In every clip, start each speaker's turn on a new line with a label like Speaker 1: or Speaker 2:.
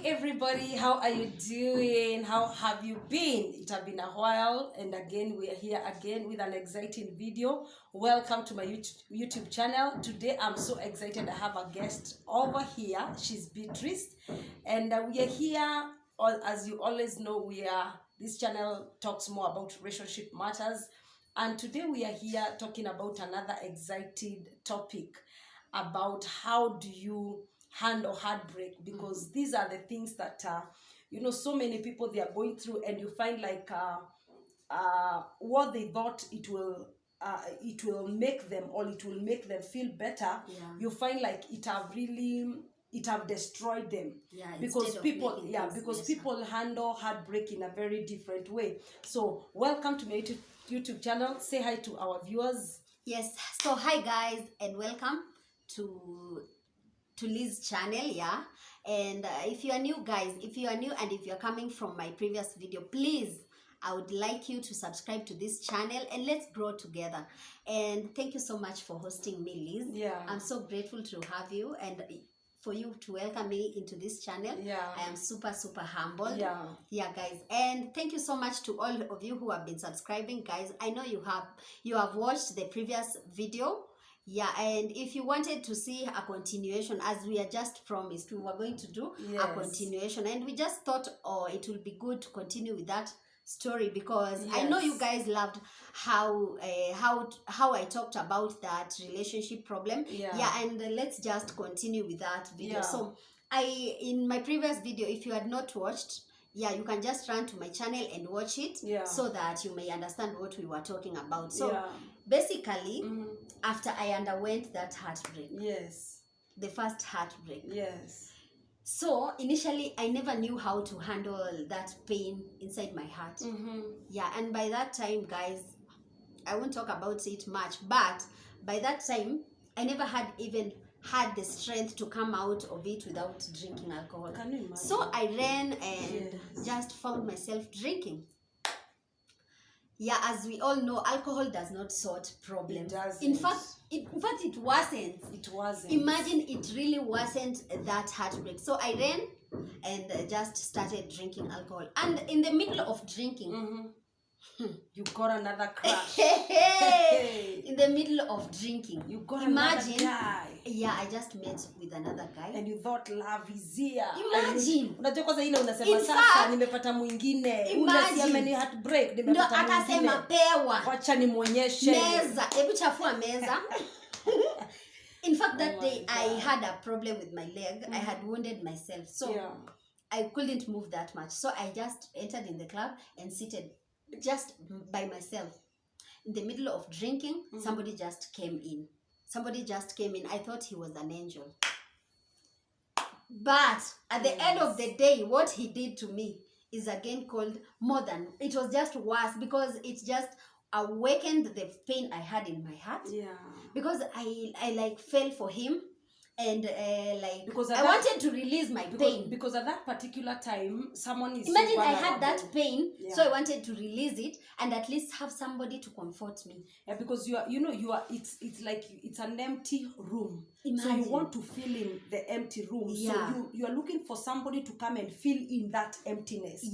Speaker 1: everybody, how are you doing? How have you been? It has been a while, and again we are here again with an exciting video. Welcome to my YouTube channel. Today I'm so excited. I have a guest over here. She's Beatrice, and we are here. As you always know, this channel talks more about relationship matters, and today we are here talking about another exciting topic about how do you handle heartbreak, because these are the things that so many people they are going through, and you find like what they thought it will make them, or it will make them feel better. You find like it have destroyed them, because people handle heartbreak in a very different way. So welcome to my YouTube channel. Say hi to our viewers.
Speaker 2: Yes, so hi guys, and welcome to Liz's channel. And if you are new, guys, and if you're coming from my previous video, please, I would like you to subscribe to this channel and let's grow together. And thank you so much for hosting me, Liz. I'm so grateful to have you and for you to welcome me into this channel. I am super humbled. Guys, and thank you so much to all of you who have been subscribing. Guys, I know you have watched the previous video. And if you wanted to see a continuation, as we are just promised, we were going to do a continuation, and we just thought, it will be good to continue with that story, because I know you guys loved how I talked about that relationship problem. And let's just continue with that video. So in my previous video, if you had not watched, you can just run to my channel and watch it, so that you may understand what we were talking about. So basically, after I underwent that heartbreak, the first heartbreak, so initially I never knew how to handle that pain inside my heart. And by that time, guys, I won't talk about it much, but by that time I never had the strength to come out of it without drinking alcohol.
Speaker 1: Can you imagine?
Speaker 2: So I ran and just found myself drinking. As we all know, alcohol does not solve problems.
Speaker 1: It doesn't.
Speaker 2: In fact, it wasn't.
Speaker 1: It wasn't.
Speaker 2: Imagine, it really wasn't that heartbreak. So I ran and just started drinking alcohol. And in the middle of drinking,
Speaker 1: you got another crush.
Speaker 2: In the middle of drinking,
Speaker 1: you got another guy.
Speaker 2: I just met with another guy,
Speaker 1: and you thought love is here.
Speaker 2: Imagine.
Speaker 1: Unajua kwanza ile unasema sasa nimepata mwingine. Unasema ni heartbreak, nimepata mwingine.
Speaker 2: Ndo akasema pewa.
Speaker 1: Wacha nimuonyeshe.
Speaker 2: Meza, hebu chafua meza. In fact, that day I had a problem with my leg. I had wounded myself, so I couldn't move that much. So I just entered in the club and seated just by myself. In the middle of drinking, somebody just came in. I thought he was an angel. But at the end of the day, what he did to me is again called more than. It was just worse, because it just awakened the pain I had in my heart. Because I like fell for him. And because I wanted to release my pain, because at that particular time someone is imagine I had that pain, so I wanted to release it and at least have somebody to comfort me. Because it's like it's an empty room. Imagine. So you want to fill in the empty room. So you are looking for somebody to come and fill in that emptiness.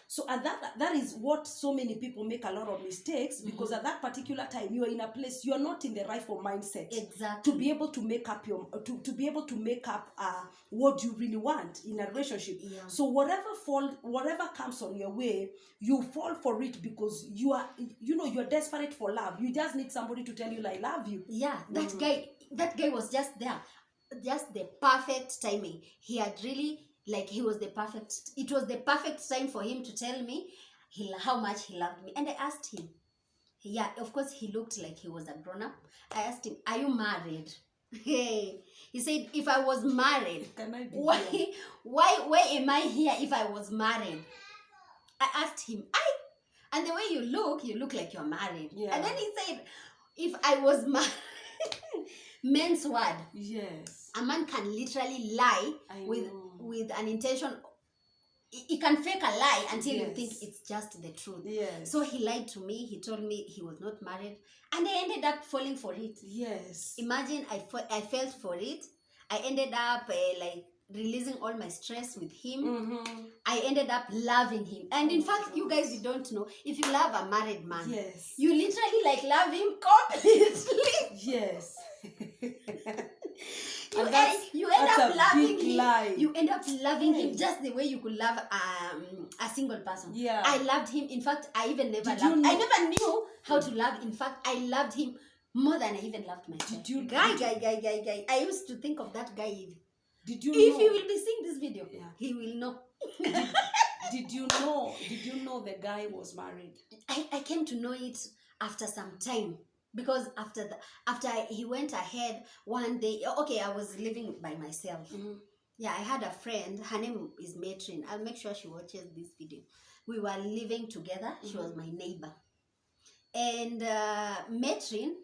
Speaker 2: So at that is what so many people make a lot of mistakes, because at that particular time you are in a place, you are not in the rightful mindset to be able to make up to be able to make up what you really want in a relationship. So whatever comes on your way, you fall for it, because you are desperate for love. You just need somebody to tell you, I love you. That guy was just there, just the perfect timing. He had really, it was the perfect time for him to tell me how much he loved me. And I asked him, of course he looked like he was a grown-up. I asked him, are you married? He said, if I was married, why am I here if I was married? I asked him, and the way you look like you're married. And then he said, if I was married, men's word. A man can literally lie with an intention. He can fake a lie until you think it's just the truth. So he lied to me. He told me he was not married, and I ended up falling for it. Imagine, I felt for it. I ended up releasing all my stress with him. I ended up loving him. And in fact, you guys, you don't know, if you love a married man, you literally like love him completely.
Speaker 1: Yes.
Speaker 2: You end up loving him. You end up loving him just the way you could love a single person.
Speaker 1: Yeah.
Speaker 2: I loved him. In fact, I even never loved. I never knew how to love. In fact, I loved him more than I even loved myself. Guy. I used to think of that guy. If he will be seeing this video, he will know.
Speaker 1: Did you know the guy was married?
Speaker 2: I came to know it after some time. Because after he went ahead one day, okay, I was living by myself. Yeah, I had a friend. Her name is Matrin. I'll make sure she watches this video. We were living together. She was my neighbor. And Matrin,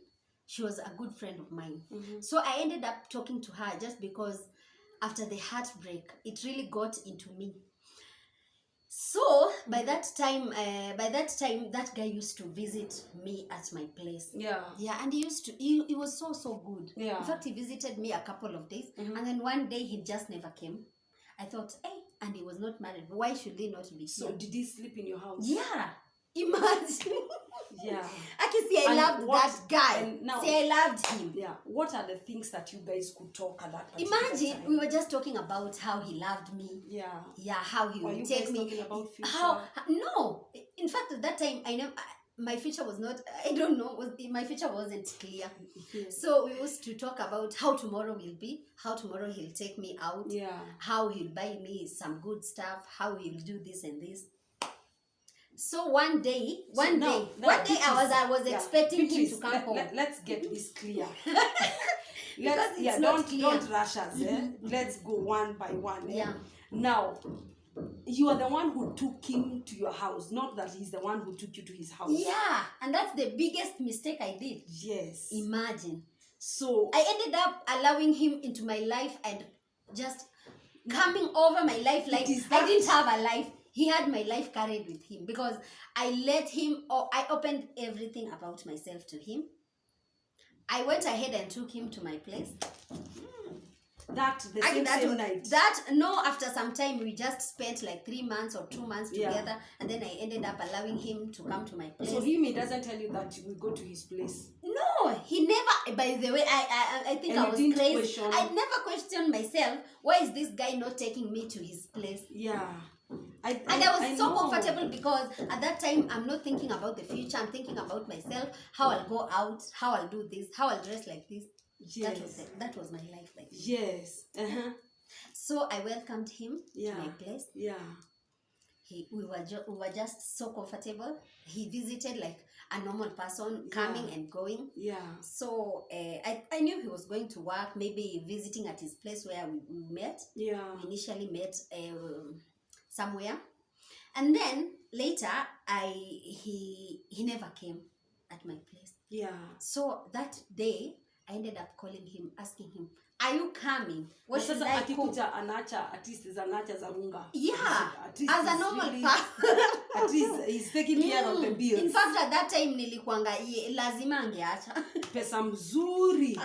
Speaker 2: she was a good friend of mine. So I ended up talking to her just because after the heartbreak, it really got into me. So by that time, that guy used to visit me at my place. Yeah, and he was so good. Yeah. In fact, he visited me a couple of days, and then one day he just never came. I thought, hey, and he was not married. Why should he not be? So
Speaker 1: did he sleep in your house?
Speaker 2: Yeah, imagine.
Speaker 1: Yeah.
Speaker 2: I can see I loved that guy.
Speaker 1: Now,
Speaker 2: I loved him.
Speaker 1: Yeah. What are the things that you guys could talk at that particular
Speaker 2: Imagine
Speaker 1: time?
Speaker 2: We were just talking about how he loved me. Yeah. Yeah, how he would take me.
Speaker 1: Talking about future?
Speaker 2: No. In fact, at that time I know my future was not. I don't know. My future wasn't clear. So we used to talk about how tomorrow will be. How tomorrow he'll take me out. Yeah. How he'll buy me some good stuff. How he'll do this and this. So one day I was expecting him to come home.
Speaker 1: Let's get this clear. Don't rush us. Let's go one by one. Yeah. Now, you are the one who took him to your house, not that he's the one who took you to his house.
Speaker 2: Yeah, and that's the biggest mistake I did.
Speaker 1: Yes.
Speaker 2: Imagine. So I ended up allowing him into my life and just coming over my life like I didn't have a life. He had my life carried with him because I let him, I opened everything about myself to him. I went ahead and took him to my place.
Speaker 1: Same night?
Speaker 2: After some time, we just spent like 3 months or 2 months together. And then I ended up allowing him to come to my place.
Speaker 1: So he doesn't tell you that we go to his place?
Speaker 2: No, he never, by the way, I think I was crazy. I never questioned myself, why is this guy not taking me to his place? Yeah. I was so comfortable because at that time I'm not thinking about the future. I'm thinking about myself, how I'll go out, how I'll do this, how I'll dress like this. Yes. That was my life like this.
Speaker 1: Yes.
Speaker 2: So I welcomed him to my place. Yeah. We were just so comfortable. He visited like a normal person, coming and going. Yeah. So I knew he was going to work, maybe visiting at his place where we met. Yeah. We initially met somewhere, and then later he never came at my place. Yeah. So that day I ended up calling him, asking him, are you coming? What should I cook?
Speaker 1: At least is anacha za unga.
Speaker 2: Yeah. As a normal person.
Speaker 1: At least he's taking care of the bills.
Speaker 2: In fact, at that time nilikuanga lazima angeacha.
Speaker 1: Pesa mzuri.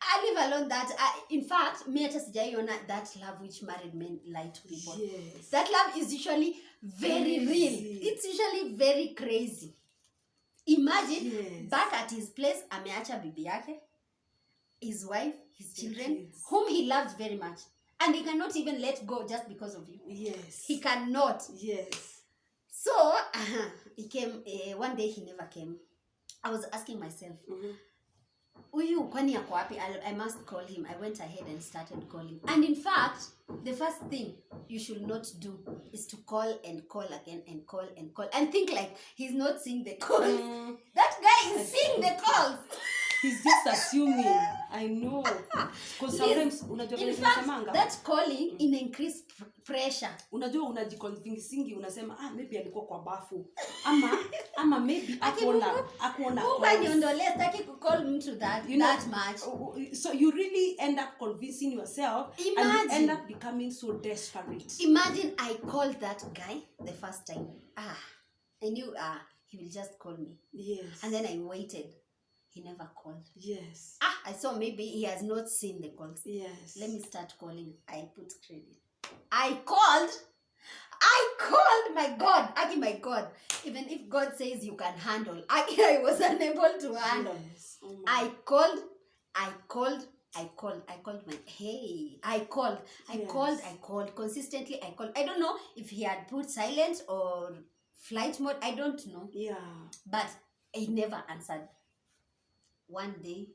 Speaker 2: I live alone that. In fact, me hata sijaiona that love which married men lie to people. Yes. That love is usually very real. It's usually very crazy. Imagine back at his place, ameacha bibi yake, his wife, his children, whom he loves very much. And he cannot even let go just because of you. Yes. He cannot. Yes. So, he came, one day he never came. I was asking myself, Uyu kwani yako wapi? I must call him. I went ahead and started calling. And in fact, the first thing you should not do is to call and call again and call and call and think like he's not seeing the calls. That guy is seeing the calls.
Speaker 1: He's just assuming. I know. Because sometimes
Speaker 2: in fact, that calling in increased pressure.
Speaker 1: Unajua unajiconvincing unasema maybe alikuwa kwa bafu. Ama maybe akuona.
Speaker 2: Mungu niondolee sitaki kucall mtu that much.
Speaker 1: So you really end up convincing yourself. Imagine. And you end up becoming so desperate.
Speaker 2: Imagine I called that guy the first time. I knew he will just call me. Yes. And then I waited. he never called.
Speaker 1: Yes.
Speaker 2: I saw maybe he has not seen the calls.
Speaker 1: Yes.
Speaker 2: Let me start calling. I put credit. I called, my God. Aki, my God. Even if God says you can handle, Aki, I was unable to handle.
Speaker 1: Yes. Oh my.
Speaker 2: I called my, hey, I called consistently. I called. I don't know if he had put silent or flight mode. I don't know.
Speaker 1: Yeah.
Speaker 2: But he never answered. 1 day,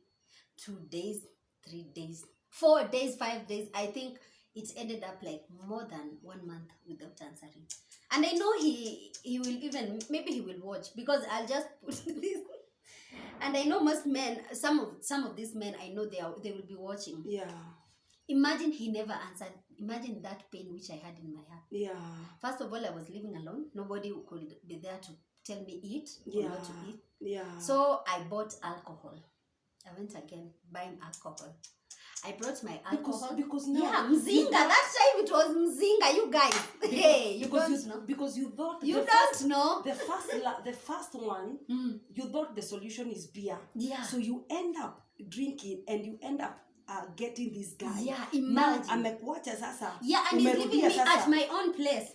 Speaker 2: 2 days, 3 days, 4 days, 5 days. I think it ended up like more than 1 month without answering. And I know he will even, maybe he will watch, because I'll just put this. And I know most men, some of these men, I know they will be watching.
Speaker 1: Yeah.
Speaker 2: Imagine he never answered. Imagine that pain which I had in my heart.
Speaker 1: Yeah.
Speaker 2: First of all, I was living alone. Nobody could be there to tell me eat or not to eat.
Speaker 1: Yeah.
Speaker 2: So I bought alcohol. I went again buying alcohol. I brought my alcohol.
Speaker 1: Because now.
Speaker 2: Yeah, mzinga. That time it was mzinga, you guys. Hey, you don't know.
Speaker 1: Because you thought
Speaker 2: You don't know.
Speaker 1: the first one, you thought the solution is beer.
Speaker 2: Yeah.
Speaker 1: So you end up drinking and you end up getting this guy.
Speaker 2: Yeah, imagine.
Speaker 1: Amekuacha sasa.
Speaker 2: Yeah, and he's leaving me at my own place.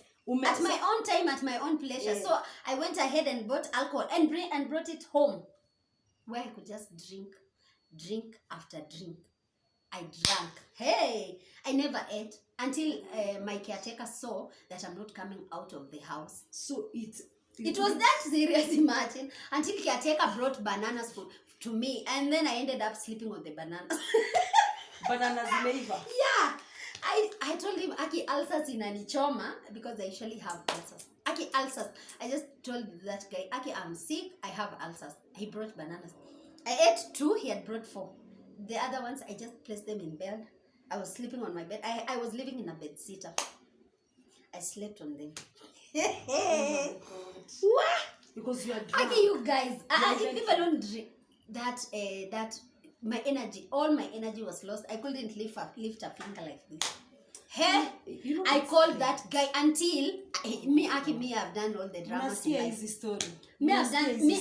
Speaker 2: At my own time, at my own pleasure.
Speaker 1: Yeah.
Speaker 2: So I went ahead and bought alcohol and brought it home, where I could just drink after drink. I drank. Hey, I never ate until my caretaker saw that I'm not coming out of the house.
Speaker 1: So it
Speaker 2: was that serious, imagine. Until caretaker brought bananas to me, and then I ended up sleeping on the bananas.
Speaker 1: Bananas meiva.
Speaker 2: Yeah. I told him, Aki, ulcers inanichoma, because I usually have ulcers. Aki, ulcers. I just told that guy, Aki, I'm sick, I have ulcers. He brought bananas. I ate 2, he had brought 4. The other ones, I just placed them in bed. I was sleeping on my bed. I was living in a bed sitter. I slept on them.
Speaker 1: Oh my God.
Speaker 2: What?
Speaker 1: Because you are drunk.
Speaker 2: Aki, you guys, if I don't drink that my energy, all my energy was lost. I couldn't lift a finger like this. Hey, I called that guy until I've done all the dramas in life.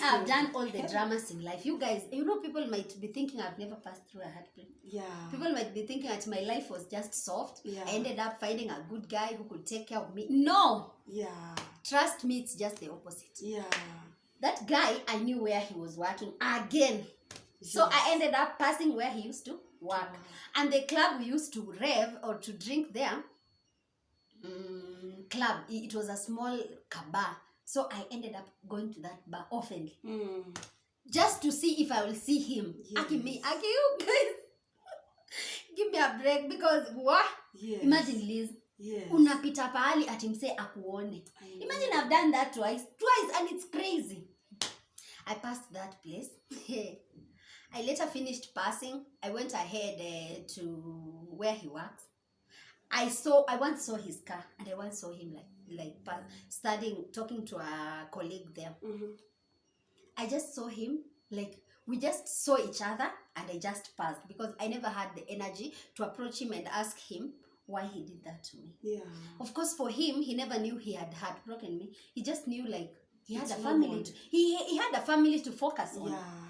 Speaker 2: I've done all the dramas in life. You guys, people might be thinking I've never passed through a heartbreak.
Speaker 1: Yeah.
Speaker 2: People might be thinking that my life was just soft.
Speaker 1: Yeah.
Speaker 2: I ended up finding a good guy who could take care of me. No.
Speaker 1: Yeah.
Speaker 2: Trust me, it's just the opposite.
Speaker 1: Yeah.
Speaker 2: That guy, I knew where he was working again. So I ended up passing where he used to work. And the club we used to rev or to drink there, club, it was a small bar. So I ended up going to that bar often. Just to see if I will see him.
Speaker 1: Yes.
Speaker 2: Aki, you guys, give me a break, because what?
Speaker 1: Yes.
Speaker 2: Imagine, Liz.
Speaker 1: Yes.
Speaker 2: Unapita pahali ati mse akuone. Imagine I've done that twice, and it's crazy. I passed that place. I later finished passing. I went ahead to where he works. I once saw his car, and I once saw him talking to a colleague there. I just saw him, we just saw each other, and I just passed, because I never had the energy to approach him and ask him why he did that to me. Yeah. Of course, for him, he never knew he had heartbroken me. He just knew he had a family. He had a family to focus on. Yeah.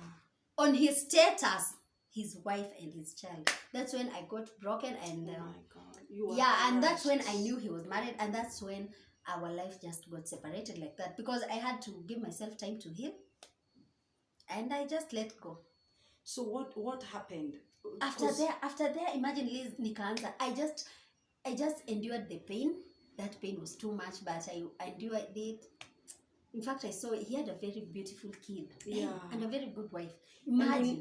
Speaker 2: On his status, his wife and his child. That's when I got broken, and
Speaker 1: oh my God.
Speaker 2: And that's when I knew he was married, and that's when our life just got separated like that, because I had to give myself time to heal, and I just let go.
Speaker 1: So what happened
Speaker 2: after there? Imagine, Liz, nikaanza. I just endured the pain. That pain was too much, but I endured it. In fact, I saw he had a very beautiful kid, and a very good wife. Imagine,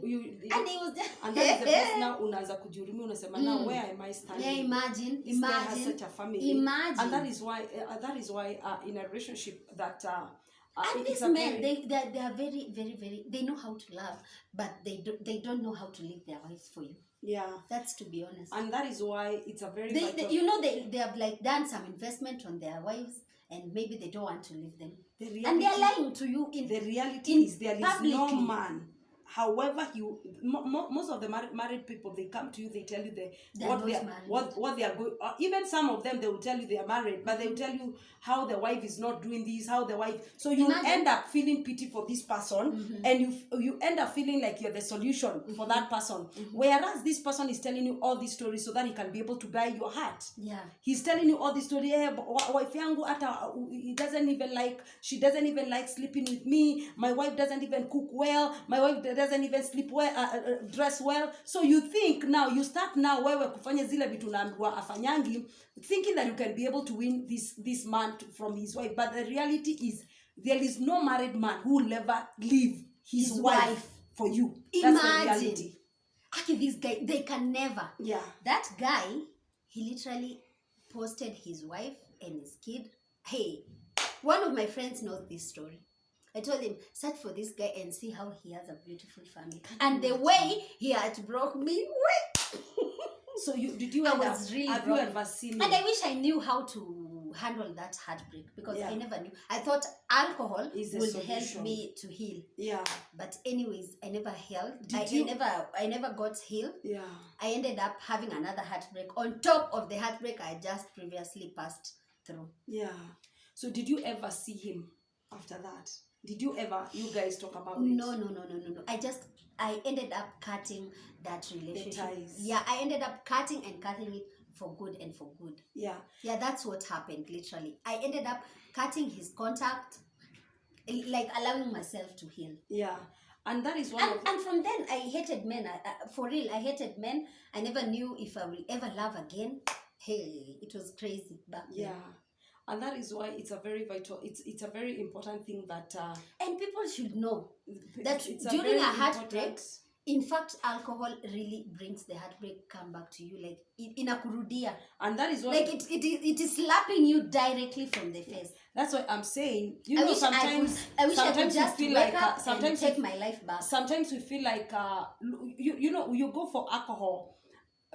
Speaker 2: and he was just,
Speaker 1: and then the place now unaanza kujihurumia, unasema now where am I standing?
Speaker 2: Yeah, imagine.
Speaker 1: This guy has such a family.
Speaker 2: Imagine.
Speaker 1: And that is why in a relationship that
Speaker 2: and these men, they are very, very, very, they know how to love, but they don't know how to leave their wives for you. Yeah, that's to be honest.
Speaker 1: And that is why it's a very
Speaker 2: they have done some investment on their wives, and maybe they don't want to leave them. And they are lying to you.
Speaker 1: The reality is there is no man however most of the married people, they come to you, they tell you what they are going, even some of them, they will tell you they are married, but they will tell you how the wife is not doing this, how the wife, so you end up feeling pity for this person, and you end up feeling like you're the solution for that person, whereas this person is telling you all these stories so that he can be able to buy your heart. He's telling you all these stories. Wife yangu hata she doesn't even like sleeping with me, my wife doesn't even cook well, my wife doesn't even sleep well, dress well. So you think now, you start now wewe kufanya zile vitu naambiwa afanyangi, thinking that you can be able to win this man from his wife, but the reality is there is no married man who will ever leave his wife for you.
Speaker 2: Imagine.
Speaker 1: That's the reality.
Speaker 2: Actually, this guy, they can never. That guy, he literally posted his wife and his kid. Hey, one of my friends knows this story. I told him, search for this guy and see how he has a beautiful family. And the way he had broke me,
Speaker 1: so you ever seen him?
Speaker 2: And I wish I knew how to handle that heartbreak, because I never knew. I thought alcohol would help me to heal. But anyways, I never healed. I never got healed. I ended up having another heartbreak on top of the heartbreak I just previously passed through.
Speaker 1: So did you ever see him after that? Did you guys talk about it?
Speaker 2: No. I ended up cutting that relationship. I ended up cutting it for good and for good. That's what happened, literally. I ended up cutting his contact, like allowing myself to heal.
Speaker 1: And that is
Speaker 2: and from then I hated men. For real, I hated men. I never knew if I will ever love again. Hey, it was crazy back then.
Speaker 1: And that is why it's a very vital, it's a very important thing that
Speaker 2: and people should know that during a heartbreak, in fact, alcohol really brings the heartbreak come back to you, like in a kurudia.
Speaker 1: And that is what,
Speaker 2: like it is slapping you directly from the face.
Speaker 1: That's why I'm saying,
Speaker 2: sometimes I could just feel like sometimes take my life back.
Speaker 1: Sometimes we feel like you go for alcohol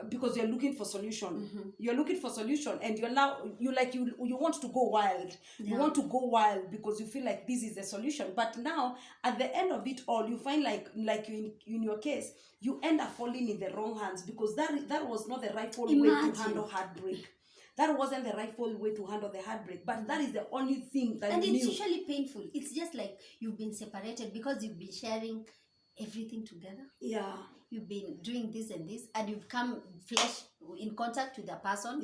Speaker 1: because you're looking for solution. You're looking for solution, and you want to go wild. You want to go wild because you feel like this is the solution. But now at the end of it all, you find like you in your case, you end up falling in the wrong hands, because that was not the rightful way to handle heartbreak. That wasn't the rightful way to handle the heartbreak, but that is the only thing that
Speaker 2: it's usually painful. It's just like you've been separated because you've been sharing everything together. You've been doing this and this, and you've come flesh in contact with the person.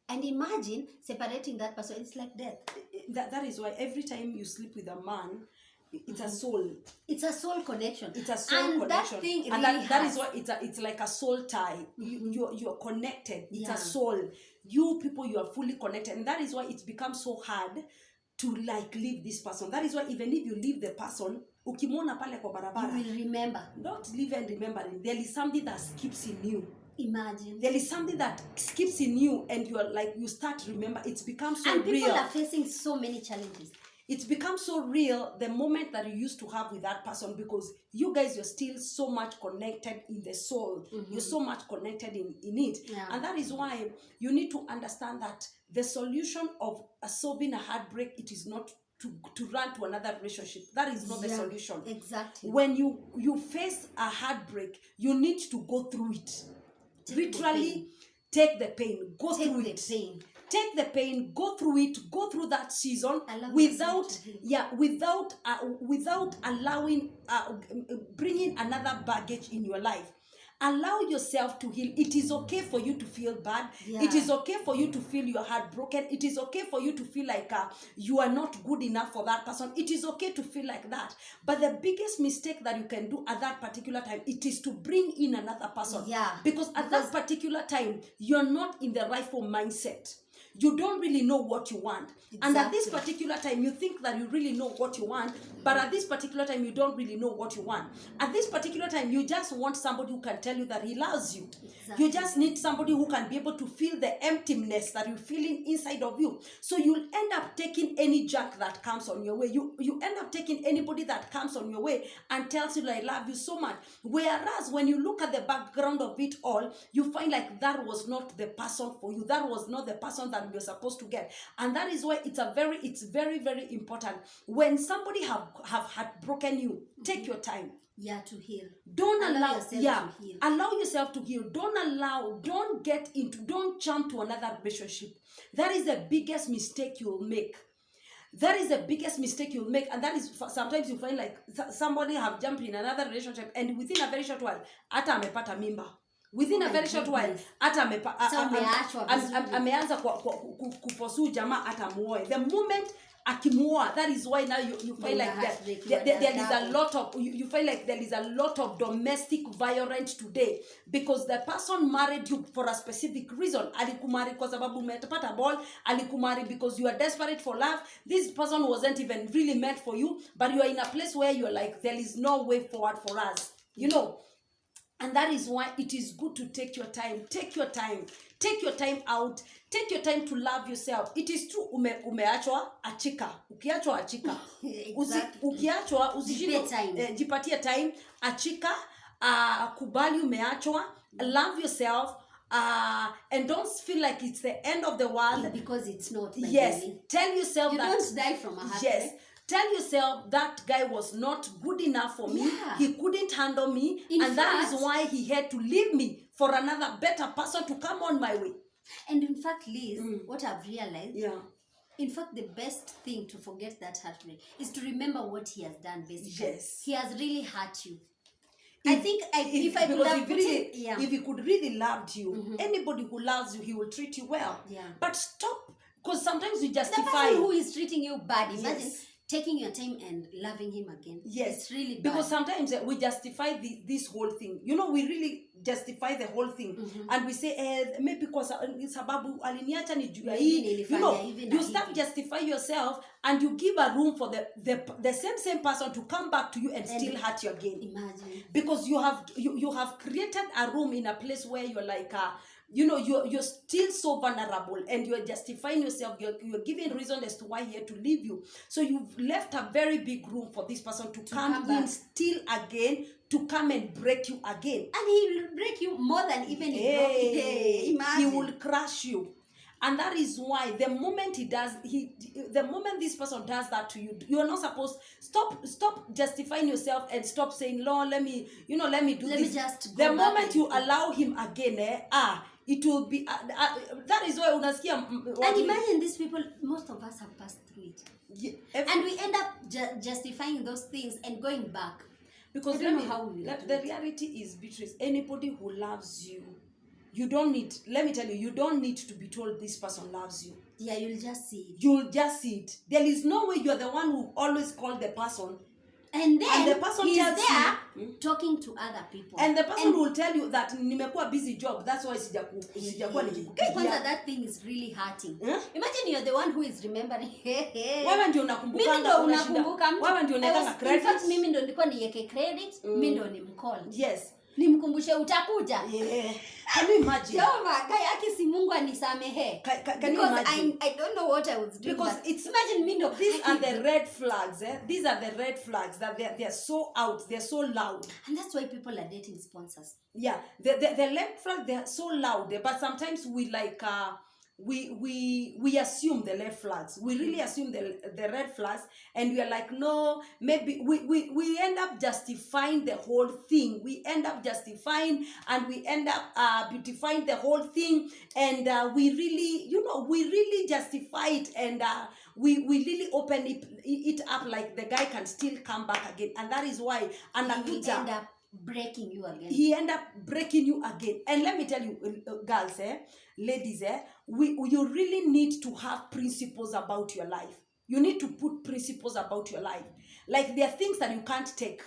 Speaker 2: And imagine separating that person. It's like death.
Speaker 1: That is why every time you sleep with a man, it's a soul.
Speaker 2: It's a soul connection.
Speaker 1: It's a soul connection.
Speaker 2: That thing really
Speaker 1: that is why it's like a soul tie. You're connected. It's a soul. You people, you are fully connected, and that is why it's become so hard to leave this person. That is why even if you leave the person, ukimwona pale kwa barabara,
Speaker 2: you will remember.
Speaker 1: Not even remembering. There is something that skips in you.
Speaker 2: Imagine.
Speaker 1: There is something that skips in you, and you are like, you start to remember. It's become so real.
Speaker 2: And people are facing so many challenges.
Speaker 1: It's become so real the moment that you used to have with that person, because you guys, you're still so much connected in the soul. You're so much connected in it. And that is why you need to understand that the solution of solving a heartbreak, it is not to run to another relationship. That is not the solution.
Speaker 2: Exactly.
Speaker 1: When you face a heartbreak, you need to go through it. Literally, take the pain. Go through it. Take the pain, go through it, go through that season without allowing bringing another baggage in your life. Allow yourself to heal. It is okay for you to feel bad. It is okay for you to feel your heart broken. It is okay for you to feel like you are not good enough for that person. It is okay to feel like that. But the biggest mistake that you can do at that particular time, it is to bring in another person. Because at that particular time, you're not in the rightful mindset. You don't really know what you want. And at this particular time, you think that you really know what you want, but at this particular time, you don't really know what you want. At this particular time, you just want somebody who can tell you that he loves you. You just need somebody who can be able to feel the emptiness that you're feeling inside of you. So you'll end up taking any junk that comes on your way. You end up taking anybody that comes on your way and tells you, I love you so much. Whereas when you look at the background of it all, you find like that was not the person for you. That was not the person that than you're supposed to get. And that is why it's very, very important. When somebody have heartbroken you, take your time.
Speaker 2: Yeah, to heal.
Speaker 1: Don't allow
Speaker 2: yourself to heal.
Speaker 1: Allow yourself to heal. Don't jump to another relationship. That is the biggest mistake you will make. That is the biggest mistake you'll make. And that is, sometimes you find like somebody have jumped in another relationship, and within a very short while, ata amepata mimba. Within a very short while, ata ameanza kupursue jamaa ata muoe. The moment akimuoa, that is why now you feel like there is a lot of, you feel like there is a lot of domestic violence today, because the person married you for a specific reason. Alikumari kwa sababu umetapata ball, alikumari because you are desperate for love. This person wasn't even really meant for you, but you are in a place where you are like, there is no way forward for us, you know. And that is why it is good to take your time. Take your time. Take your time out. Take your time to love yourself. It is true, umeachwa, achika. Ukiachwa, achika.
Speaker 2: Exactly.
Speaker 1: Ukiachwa, jipatie time. Achika, kubali umeachwa. Love yourself. And don't feel like it's the end of the world.
Speaker 2: Because it's not.
Speaker 1: Yes. Tell yourself
Speaker 2: you
Speaker 1: that.
Speaker 2: You don't die from a heartbreak.
Speaker 1: Yes. Tell yourself that guy was not good enough for me.
Speaker 2: Yeah.
Speaker 1: He couldn't handle me. That is why he had to leave me for another better person to come on my way.
Speaker 2: And in fact, Liz, what I've realized,
Speaker 1: in
Speaker 2: fact, the best thing to forget that heartbreak is to remember what he has done, basically.
Speaker 1: Yes.
Speaker 2: He has really hurt you. If he could really loved you, anybody who loves you, he will treat you well. Yeah.
Speaker 1: But stop, because sometimes we justify.
Speaker 2: The person who is treating you bad, imagine taking your time and loving him again.
Speaker 1: Yes.
Speaker 2: It's really bad.
Speaker 1: Because sometimes we justify this whole thing. You know, we really justify the whole thing. And we say, maybe because sababu aliniacha ni juu ya hii. You know, you start justify yourself, and you give a room for the same person to come back to you and still hurt you again.
Speaker 2: Imagine.
Speaker 1: Because you have created a room in a place where you're like, you know, you're still so vulnerable, and you're justifying yourself. You're giving reason as to why he had to leave you. So you've left a very big room for this person to come in still again, to come and break you again.
Speaker 2: And he will break you more than even imagine.
Speaker 1: He will crush you. And that is why the moment the moment this person does that to you, you are not supposed, stop justifying yourself and stop saying, Lord, let me do this. The moment you allow him again, it will be, that is why unasikia.
Speaker 2: And imagine these people, most of us have passed through it. Yeah, and we end up justifying those things and going back.
Speaker 1: Because the reality is, Beatrice, anybody who loves you, you don't need, let me tell you, you don't need to be told this person loves you.
Speaker 2: Yeah, you'll just see it.
Speaker 1: You'll just see it. There is no way you're the one who always call the person.
Speaker 2: And then
Speaker 1: the person
Speaker 2: he's
Speaker 1: tells
Speaker 2: there
Speaker 1: you,
Speaker 2: talking to other people.
Speaker 1: And the person will tell you that nimekuwa busy job, that's why sijakuwa nikikupigia.
Speaker 2: That thing is really hurting. Imagine you're the one who is remembering.
Speaker 1: Wewe ndio unakumbuka.
Speaker 2: Mimi ndo unakumbuka.
Speaker 1: Wewe ndio unaweka credit.
Speaker 2: In fact, mimi ndo nilikuwa niweke credit, mimi ndo nimcall.
Speaker 1: Yes.
Speaker 2: Nimkumbushe utakuja.
Speaker 1: Yeah. Can you imagine?
Speaker 2: Jova, guy akisi Mungu anisamehe.
Speaker 1: Can you imagine?
Speaker 2: I don't know what I was doing.
Speaker 1: Because it's,
Speaker 2: imagine me,
Speaker 1: these are the red flags. These are the red flags that they're so out. They're so loud.
Speaker 2: And that's why people are dating sponsors.
Speaker 1: Yeah, the red flag, they're so loud. But sometimes we like we assume the red flags. We really assume the red flags, and we are like, no, maybe we end up justifying the whole thing. We end up justifying, and we end up beautifying the whole thing, and we really justify it, and we really open it up like the guy can still come back again. And that is why
Speaker 2: he end up breaking you again.
Speaker 1: He end up breaking you again. And let me tell you, girls, ladies, you really need to have principles about your life. You need to put principles about your life. Like, there are things that you can't take.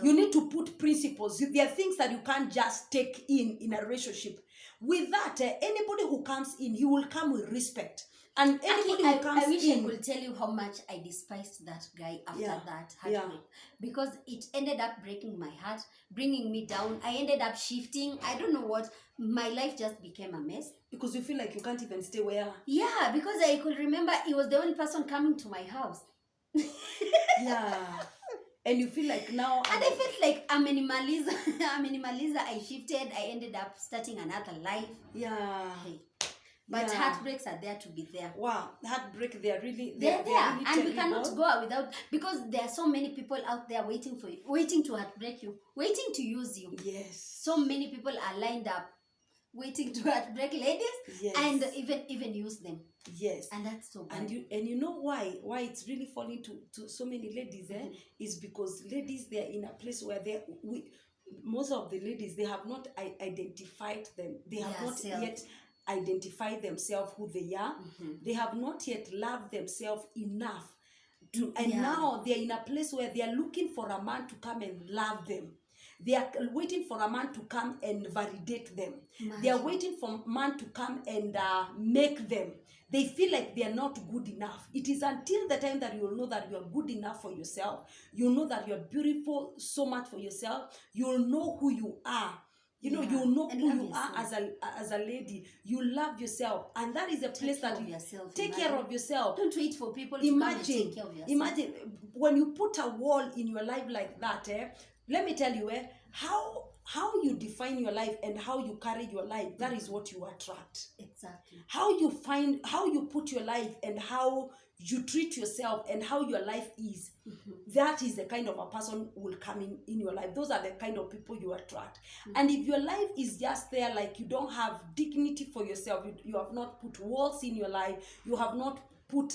Speaker 1: You need to put principles. There are things that you can't just take in a relationship. With that, anybody who comes in, he will come with respect. And anybody who comes
Speaker 2: I wish
Speaker 1: in,
Speaker 2: I could tell you how much I despised that guy after that heartbreak. Because it ended up breaking my heart, bringing me down. I ended up shifting. I don't know what. My life just became a mess.
Speaker 1: Because you feel like you can't even stay where.
Speaker 2: Yeah, because I could remember he was the only person coming to my house.
Speaker 1: Yeah. And you feel like now...
Speaker 2: And I felt like a minimalizer. I shifted. I ended up starting another life.
Speaker 1: Yeah.
Speaker 2: Hey. But heartbreaks are there to be there.
Speaker 1: Wow, heartbreak, they're really
Speaker 2: there.
Speaker 1: Really
Speaker 2: And
Speaker 1: terrible.
Speaker 2: we cannot go without, because there are so many people out there waiting for you, waiting to heartbreak you, waiting to use you.
Speaker 1: Yes.
Speaker 2: So many people are lined up waiting to heartbreak ladies. Yes. And even use them.
Speaker 1: Yes.
Speaker 2: And that's so bad.
Speaker 1: And you know why it's really falling to so many ladies, is because ladies, they're in a place where most of the ladies, they have not identified them. They have not yet identify themselves who they are. They have not yet loved themselves enough to, and now they're in a place where they are looking for a man to come and love them. They are waiting for a man to come and validate them. They are waiting for a man to come and make them. They feel like they are not good enough. It is until the time that you will know that you are good enough for yourself. You'll know that you are beautiful so much for yourself. You'll know who you are. You know, you know who you are as a lady. You love yourself, and that is a place that you take care of yourself.
Speaker 2: Don't wait for people to come and take care of yourself.
Speaker 1: Imagine when you put a wall in your life like that. Let me tell you, how you define your life and how you carry your life, that is what you attract.
Speaker 2: Exactly.
Speaker 1: How you put your life and how you treat yourself and how your life is, that is the kind of a person who will come in your life. Those are the kind of people you attract. And if your life is just there, like you don't have dignity for yourself, you have not put walls in your life, you have not put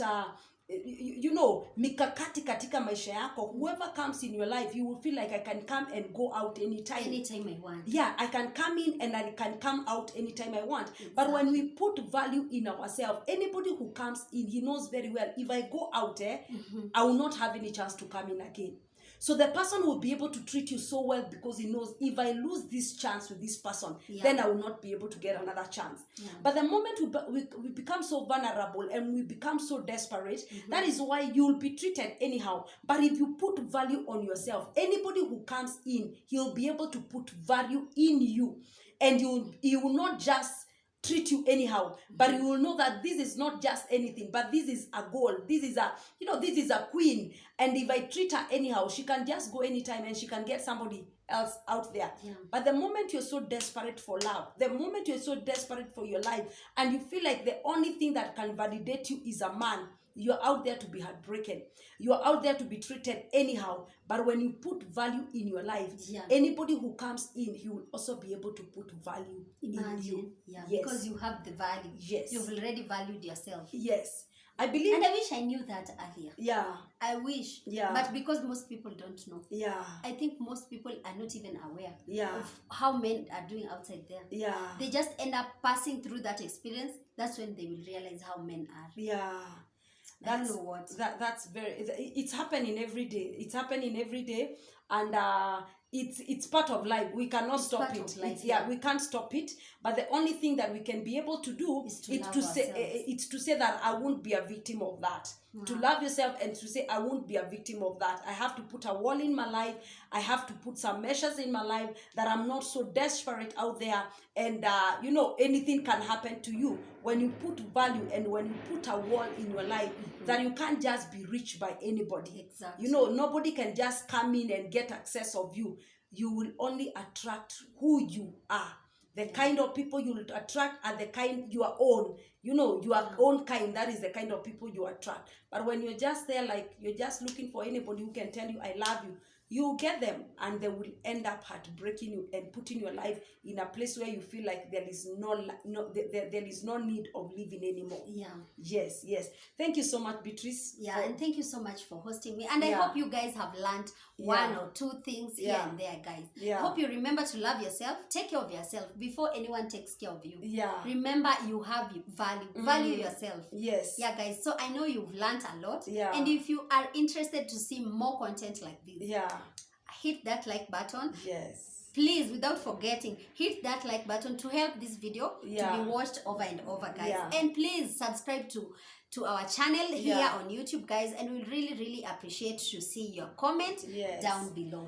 Speaker 1: mikakati katika maisha yako, whoever comes in your life, you will feel like I can come and go out anytime
Speaker 2: I want.
Speaker 1: Yeah, I can come in and I can come out anytime I want. Exactly. But when we put value in ourselves, anybody who comes in, he knows very well, if I go out I will not have any chance to come in again. So the person will be able to treat you so well because he knows, if I lose this chance with this person, then I will not be able to get another chance. But the moment we become so vulnerable and we become so desperate, that is why you will be treated anyhow. But if you put value on yourself, anybody who comes in, he'll be able to put value in you. And he will not just treat you anyhow, but you will know that this is not just anything, but this is a goal. This is a queen, and if I treat her anyhow, she can just go anytime and she can get somebody else out there. But the moment you're so desperate for love, the moment you're so desperate for your life, and you feel like the only thing that can validate you is a man, you're out there to be heartbroken. You're out there to be treated anyhow. But when you put value in your life, anybody who comes in, he will also be able to put value in you.
Speaker 2: Because you have the value. You've already valued yourself.
Speaker 1: I believe.
Speaker 2: And I wish I knew that earlier. I wish. But because most people don't know. I think most people are not even aware of how men are doing outside there. They just end up passing through that experience. That's when they will realize how men are. That's
Speaker 1: very, it's happening every day. It's happening every day, and it's part of life. We cannot stop it. We can't stop it. But the only thing that we can be able to do is to say that I won't be a victim of that. To love yourself and to say I won't be a victim of that. I have to put a wall in my life. I have to put some measures in my life that I'm not so desperate out there. And anything can happen to you when you put value and when you put a wall in your life, that you can't just be reached by anybody.
Speaker 2: Exactly.
Speaker 1: Nobody can just come in and get access of you. You will only attract who you are. The kind of people you will attract are the kind your own. Your own kind. That is the kind of people you attract. But when you're just there, like you're just looking for anybody who can tell you I love you, you get them, and they will end up heartbreaking you and putting your life in a place where you feel like there is no need of living anymore. Yes. Thank you so much, Beatrice.
Speaker 2: And thank you so much for hosting me. And I hope you guys have learned one or two things here and there, guys. I hope you remember to love yourself, take care of yourself before anyone takes care of you. Remember, you have value. Value yourself. Guys. So I know you've learned a lot. And if you are interested to see more content like this, hit that like button. Please, without forgetting, hit that like button to help this video to be watched over and over, guys. And please subscribe to our channel here on YouTube, guys. And we really, really appreciate to see your comment down below.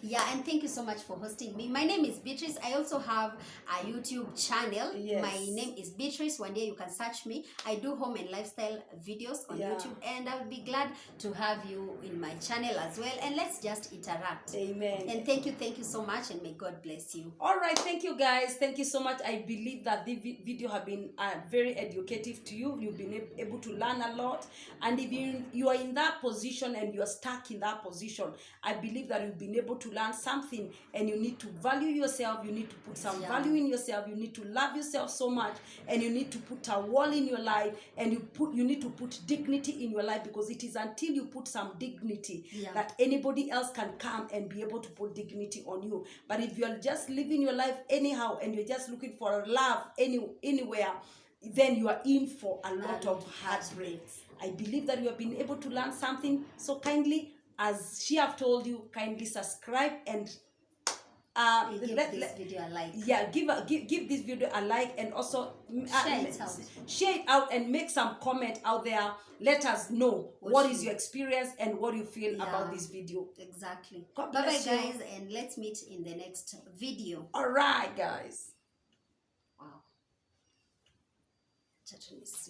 Speaker 2: Yeah, and thank you so much for hosting me. My name is Beatrice. I also have a YouTube channel.
Speaker 1: Yes.
Speaker 2: My name is Beatrice. One day you can search me. I do home and lifestyle videos on YouTube, and I would be glad to have you in my channel as well. And let's just interact.
Speaker 1: Amen.
Speaker 2: And thank you so much, and may God bless you.
Speaker 1: All right, thank you guys. Thank you so much. I believe that the video have been very educative to you. You've been able to learn a lot. And if you are in that position and you are stuck in that position, I believe that you've been able to learn something, and you need to value yourself. You need to put some value in yourself. You need to love yourself so much, and you need to put a wall in your life, and you need to put dignity in your life, because it is until you put some dignity that anybody else can come and be able to put dignity on you. But if you're just living your life anyhow and you're just looking for love anywhere, then you are in for a lot of heartbreaks. I believe that you have been able to learn something. So kindly, as she have told you, kindly subscribe and
Speaker 2: give this video a like.
Speaker 1: Yeah, give this video a like, and also share it out and make some comment out there. Let us know what is your experience and what you feel about this video.
Speaker 2: Exactly.
Speaker 1: God
Speaker 2: bye
Speaker 1: bless
Speaker 2: bye guys, and let's meet in the next video.
Speaker 1: All right guys.
Speaker 2: Wow.